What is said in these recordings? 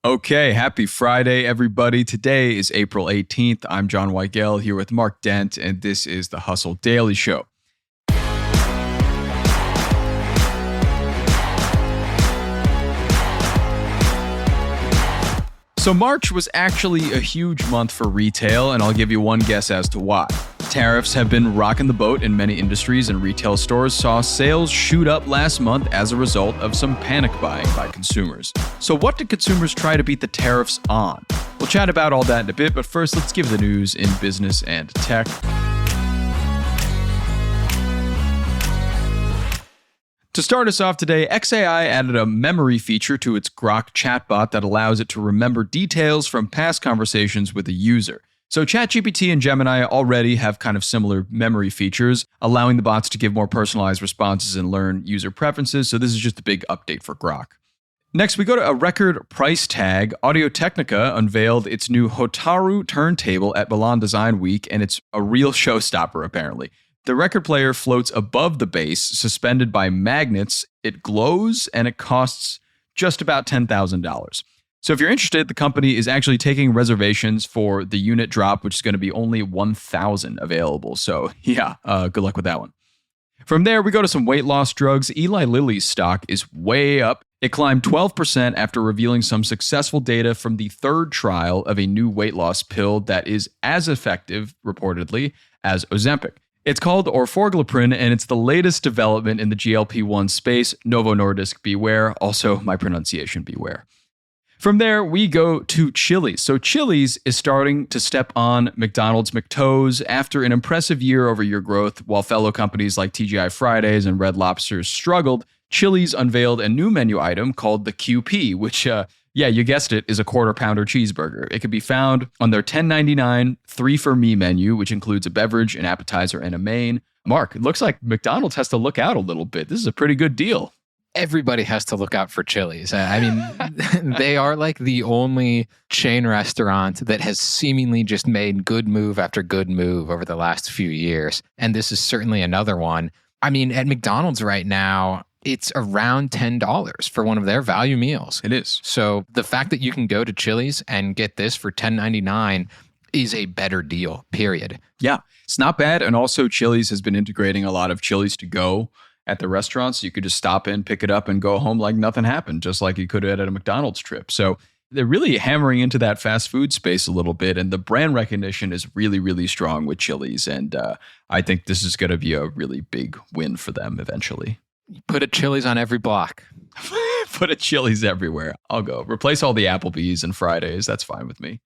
Okay, happy Friday, everybody. Today is April 18th. I'm John Weigell here with Mark Dent, and this is the Hustle Daily Show. So March was actually a huge month for retail, and I'll give you one guess as to why. Tariffs have been rocking the boat in many industries, and retail stores saw sales shoot up last month as a result of some panic buying by consumers. So what did consumers try to beat the tariffs on? We'll chat about all that in a bit, but first let's give the news in business and tech. To start us off today, XAI added a memory feature to its Grok chatbot that allows it to remember details from past conversations with a user. So ChatGPT and Gemini already have kind of similar memory features, allowing the bots to give more personalized responses and learn user preferences. So this is just a big update for Grok. Next, we go to a record price tag. Audio-Technica unveiled its new Hotaru turntable at Milan Design Week, and it's a real showstopper, apparently. The record player floats above the base, suspended by magnets. It glows, and it costs just about $10,000. So if you're interested, the company is actually taking reservations for the unit drop, which is going to be only 1,000 available. So yeah, good luck with that one. From there, we go to some weight loss drugs. Eli Lilly's stock is way up. It climbed 12% after revealing some successful data from the third trial of a new weight loss pill that is as effective, reportedly, as Ozempic. It's called orforgliprin, and it's the latest development in the GLP-1 space. Novo Nordisk, beware. Also, my pronunciation, beware. From there, we go to Chili's. So Chili's is starting to step on McDonald's McToes after an impressive year-over-year growth. While fellow companies like TGI Fridays and Red Lobster struggled, Chili's unveiled a new menu item called the QP, which, yeah, you guessed it, is a quarter-pounder cheeseburger. It can be found on their $10.99 3-for-Me menu, which includes a beverage, an appetizer, and a main. Mark, it looks like McDonald's has to look out a little bit. This is a pretty good deal. Everybody has to look out for Chili's. I mean, they are like the only chain restaurant that has seemingly just made good move after good move over the last few years. And this is certainly another one. I mean, at McDonald's right now, it's around $10 for one of their value meals. It is. So the fact that you can go to Chili's and get this for $10.99 is a better deal, period. Yeah, it's not bad. And also Chili's has been integrating a lot of Chili's to go at the restaurants. You could just stop in, pick it up, and go home like nothing happened, just like you could at a McDonald's trip. So they're really hammering into that fast food space a little bit, and the brand recognition is really, really strong with Chili's. And I think this is going to be a really big win for them eventually. Put a Chili's on every block. Put a Chili's everywhere. I'll go. Replace all the Applebee's and Fridays. That's fine with me.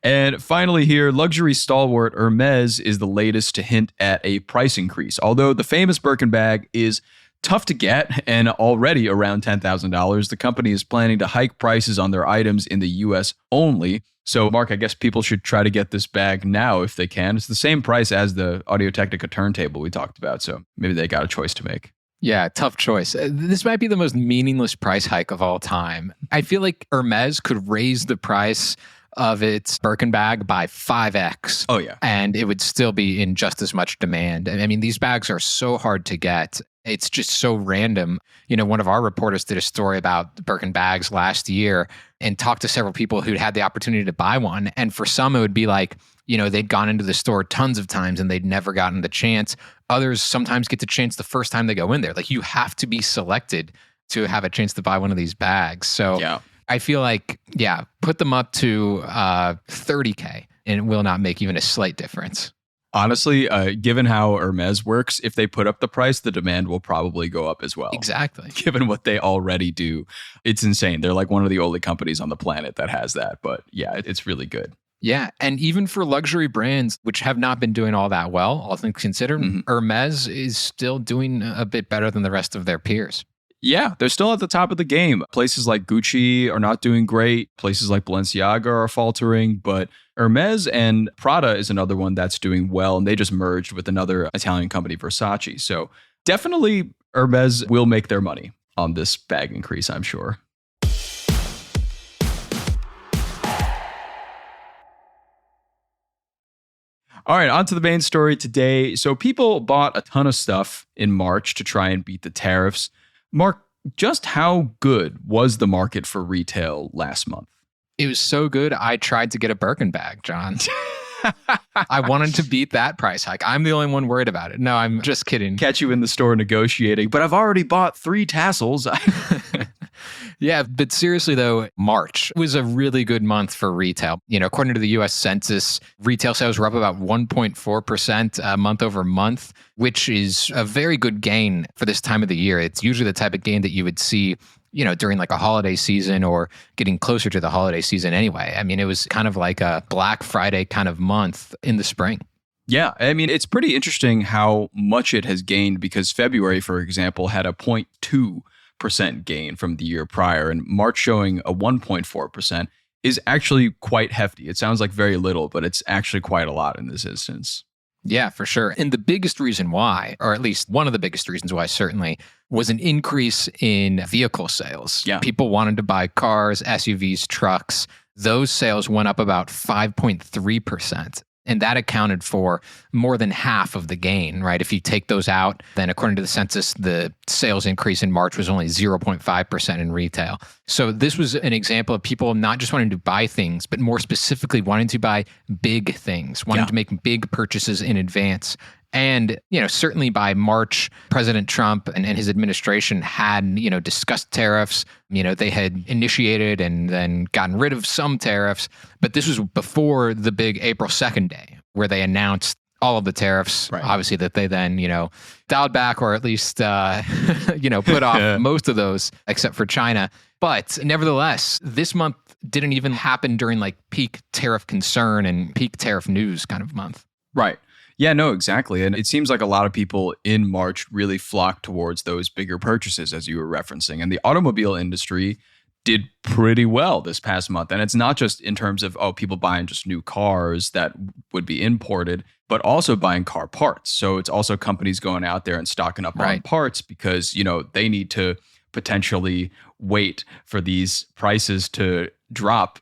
And finally here, luxury stalwart Hermes is the latest to hint at a price increase. Although the famous Birkin bag is tough to get and already around $10,000, the company is planning to hike prices on their items in the US only. So, Mark, I guess people should try to get this bag now if they can. It's the same price as the Audio-Technica turntable we talked about, so maybe they got a choice to make. Yeah, tough choice. This might be the most meaningless price hike of all time. I feel like Hermes could raise the price of its Birkin bag by 5x. Oh, yeah. And it would still be in just as much demand. I mean, these bags are so hard to get. It's just so random. You know, one of our reporters did a story about Birkin bags last year and talked to several people who'd had the opportunity to buy one. And for some, it would be like, you know, they'd gone into the store tons of times and they'd never gotten the chance. Others sometimes get the chance the first time they go in there. Like, you have to be selected to have a chance to buy one of these bags. So yeah. I feel like, yeah, put them up to $30K and it will not make even a slight difference. Honestly, given how Hermes works, if they put up the price, the demand will probably go up as well. Exactly. Given what they already do. It's insane. They're like one of the only companies on the planet that has that. But yeah, it's really good. Yeah. And even for luxury brands, which have not been doing all that well, all things considered, Hermes is still doing a bit better than the rest of their peers. Yeah, they're still at the top of the game. Places like Gucci are not doing great. Places like Balenciaga are faltering. But Hermes and Prada is another one that's doing well. And they just merged with another Italian company, Versace. So definitely Hermes will make their money on this bag increase, I'm sure. All right, on to the main story today. So people bought a ton of stuff in March to try and beat the tariffs. Mark, just how good was the market for retail last month? It was so good, I tried to get a Birkin bag, John. I wanted to beat that price hike. I'm the only one worried about it. No, I'm just kidding. Catch you in the store negotiating, but I've already bought 3 tassels. Yeah, but seriously though, March was a really good month for retail. According to the US Census, retail sales were up about 1.4% month over month, which is a very good gain for this time of the year. It's usually the type of gain that you would see during like a holiday season or getting closer to the holiday season anyway. I mean, it was kind of like a Black Friday kind of month in the spring. Yeah, I mean, it's pretty interesting how much it has gained because February, for example, had a 0.2% gain from the year prior, and March showing a 1.4% is actually quite hefty. It sounds like very little, but it's actually quite a lot in this instance. Yeah, for sure. And the biggest reason why, or at least one of the biggest reasons why certainly, was an increase in vehicle sales. Yeah. People wanted to buy cars, SUVs, trucks. Those sales went up about 5.3%. And that accounted for more than half of the gain, right? If you take those out, then according to the census, the sales increase in March was only 0.5% in retail. So this was an example of people not just wanting to buy things, but more specifically wanting to buy big things, wanting to make big purchases in advance. And, certainly by March, President Trump and his administration had, discussed tariffs. They had initiated and then gotten rid of some tariffs. But this was before the big April 2nd day where they announced all of the tariffs, right. Obviously, that they then, dialed back or at least, put off most of those except for China. But nevertheless, this month didn't even happen during like peak tariff concern and peak tariff news kind of month. Right. Yeah, no, exactly. And it seems like a lot of people in March really flocked towards those bigger purchases, as you were referencing. And the automobile industry did pretty well this past month. And it's not just in terms of, people buying just new cars that would be imported, but also buying car parts. So it's also companies going out there and stocking up on parts because, they need to potentially wait for these prices to drop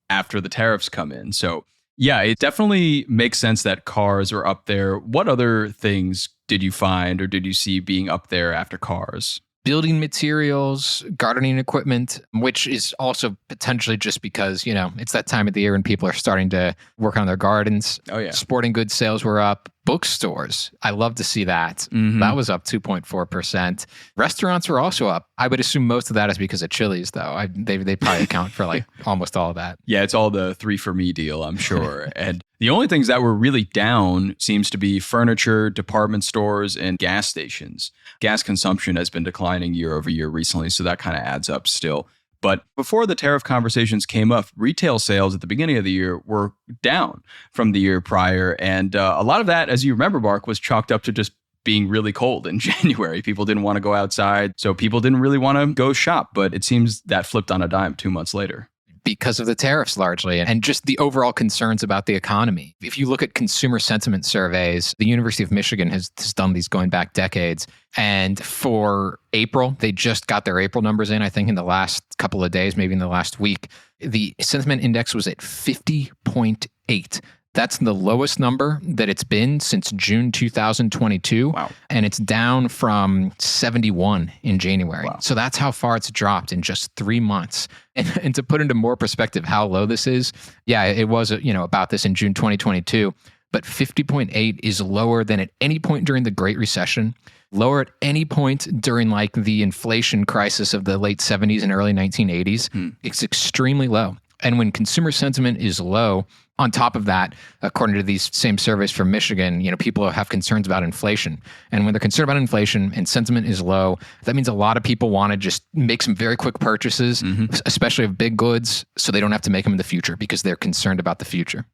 after the tariffs come in. So yeah, it definitely makes sense that cars are up there. What other things did you find or did you see being up there after cars? Building materials, gardening equipment, which is also potentially just because, it's that time of the year when people are starting to work on their gardens. Oh, yeah. Sporting goods sales were up. Bookstores, I love to see that. Mm-hmm. That was up 2.4%. Restaurants were also up. I would assume most of that is because of Chili's, though. They probably account for like almost all of that. Yeah, it's all the 3 for me deal, I'm sure. And the only things that were really down seems to be furniture, department stores, and gas stations. Gas consumption has been declining year over year recently, so that kind of adds up still. But before the tariff conversations came up, retail sales at the beginning of the year were down from the year prior. And a lot of that, as you remember, Mark, was chalked up to just being really cold in January. People didn't want to go outside, so people didn't really want to go shop. But it seems that flipped on a dime 2 months later. Because of the tariffs largely and just the overall concerns about the economy. If you look at consumer sentiment surveys, the University of Michigan has done these going back decades. And for April, they just got their April numbers in, I think in the last couple of days, maybe in the last week. The sentiment index was at 50.8. That's the lowest number that it's been since June 2022. Wow. And it's down from 71 in January. Wow. So that's how far it's dropped in just 3 months. And to put into more perspective how low this is, yeah, it was about this in June 2022. But 50.8 is lower than at any point during the Great Recession, lower at any point during like the inflation crisis of the late 70s and early 1980s. It's extremely low. And when consumer sentiment is low, on top of that, according to these same surveys from Michigan, people have concerns about inflation. And when they're concerned about inflation and sentiment is low, that means a lot of people want to just make some very quick purchases, especially of big goods, so they don't have to make them in the future because they're concerned about the future.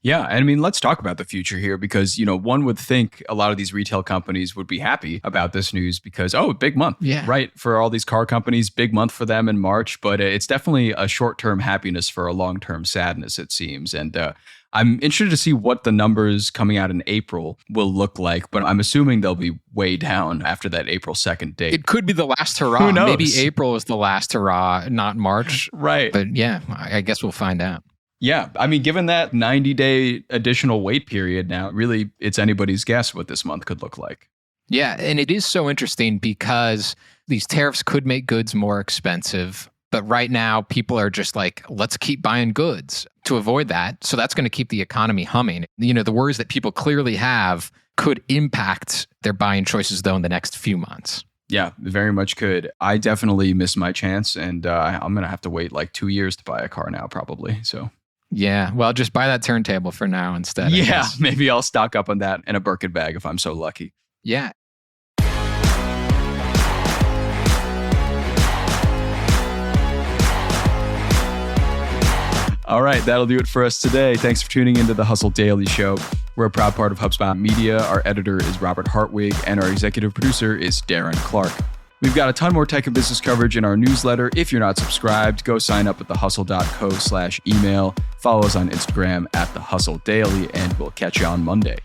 Yeah, I mean, let's talk about the future here because, one would think a lot of these retail companies would be happy about this news because, big month, right? For all these car companies, big month for them in March, but it's definitely a short-term happiness for a long-term sadness, it seems. And I'm interested to see what the numbers coming out in April will look like, but I'm assuming they'll be way down after that April 2nd date. It could be the last hurrah. Who knows? Maybe April is the last hurrah, not March. Right. But yeah, I guess we'll find out. Yeah, I mean, given that 90-day additional wait period now, really, it's anybody's guess what this month could look like. Yeah, and it is so interesting because these tariffs could make goods more expensive, But right now, people are just like, let's keep buying goods to avoid that. So that's going to keep the economy humming. The worries that people clearly have could impact their buying choices, though, in the next few months. Yeah, very much could. I definitely missed my chance, and I'm going to have to wait like 2 years to buy a car now, probably. So yeah, well, just buy that turntable for now instead. Yeah, maybe I'll stock up on that and a Birkin bag if I'm so lucky. Yeah. All right, that'll do it for us today. Thanks for tuning into the Hustle Daily Show. We're a proud part of HubSpot Media. Our editor is Robert Hartwig, and our executive producer is Darren Clark. We've got a ton more tech and business coverage in our newsletter. If you're not subscribed, go sign up at thehustle.co/email. Follow us on Instagram at thehustledaily, and we'll catch you on Monday.